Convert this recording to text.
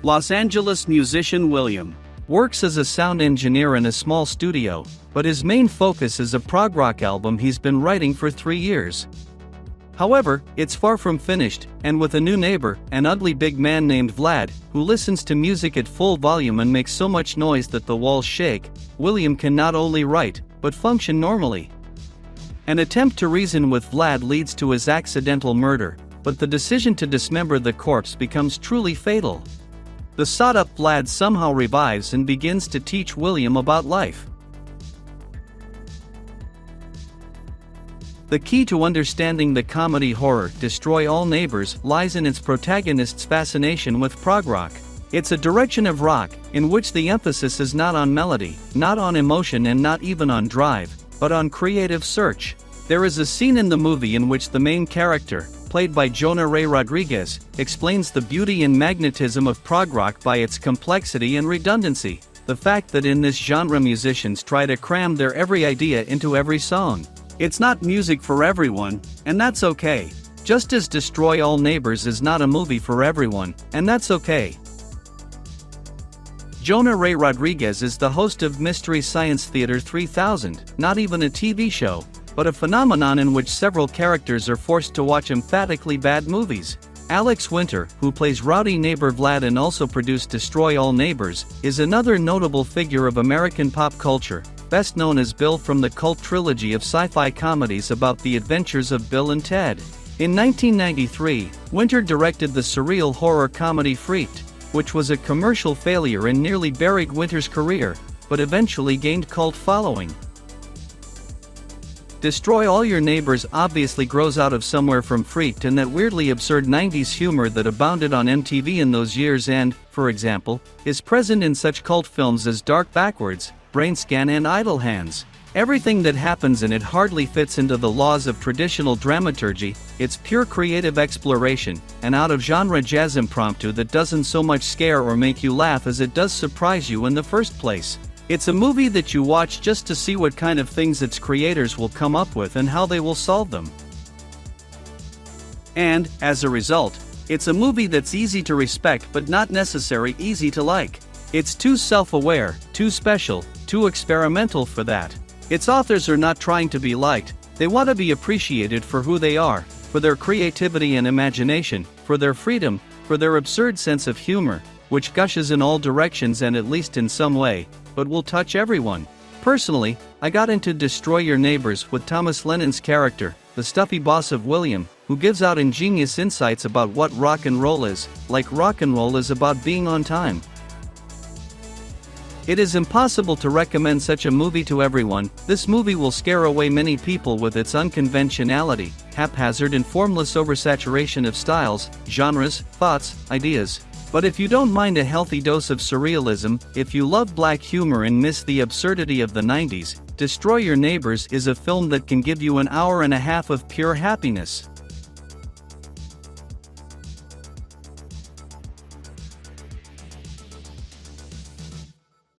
Los Angeles musician William works as a sound engineer in a small studio, but his main focus is a prog rock album he's been writing for 3 years. However, it's far from finished, and with a new neighbor, an ugly big man named Vlad, who listens to music at full volume and makes so much noise that the walls shake, William can not only write, but function normally. An attempt to reason with Vlad leads to his accidental murder, but the decision to dismember the corpse becomes truly fatal. The sawed-up Vlad somehow revives and begins to teach William about life. The key to understanding the comedy horror Destroy All Neighbors lies in its protagonist's fascination with prog rock. It's a direction of rock in which the emphasis is not on melody, not on emotion, and not even on drive, but on creative search. There is a scene in the movie in which the main character, played by Jonah Rodriguez, explains the beauty and magnetism of prog rock by its complexity and redundancy. The fact that in this genre musicians try to cram their every idea into every song. It's not music for everyone, and that's okay. Just as Destroy All Neighbors is not a movie for everyone, and that's okay. Jonah Rodriguez is the host of Mystery Science Theater 3000, not even a TV show, but a phenomenon in which several characters are forced to watch emphatically bad movies. Alex Winter, who plays rowdy neighbor Vlad and also produced Destroy All Neighbors, is another notable figure of American pop culture, best known as Bill from the cult trilogy of sci-fi comedies about the adventures of Bill and Ted. In 1993, Winter directed the surreal horror comedy Freaked, which was a commercial failure and nearly buried Winter's career, but eventually gained cult following. Destroy All Your Neighbors obviously grows out of somewhere from Freaked and that weirdly absurd 90s humor that abounded on MTV in those years and, for example, is present in such cult films as Dark Backwards, Brainscan, and Idle Hands. Everything that happens in it hardly fits into the laws of traditional dramaturgy. It's pure creative exploration, an out-of-genre jazz impromptu that doesn't so much scare or make you laugh as it does surprise you in the first place. It's a movie that you watch just to see what kind of things its creators will come up with and how they will solve them. And, as a result, it's a movie that's easy to respect but not necessarily easy to like. It's too self-aware, too special, too experimental for that. Its authors are not trying to be liked, they want to be appreciated for who they are, for their creativity and imagination, for their freedom, for their absurd sense of humor, which gushes in all directions and at least in some way, but will touch everyone. Personally, I got into Destroy Your Neighbors with Thomas Lennon's character, the stuffy boss of William, who gives out ingenious insights about what rock and roll is, like rock and roll is about being on time. It is impossible to recommend such a movie to everyone. This movie will scare away many people with its unconventionality, haphazard and formless oversaturation of styles, genres, thoughts, ideas. But if you don't mind a healthy dose of surrealism, if you love black humor and miss the absurdity of the 90s, Destroy Your Neighbors is a film that can give you an hour and a half of pure happiness.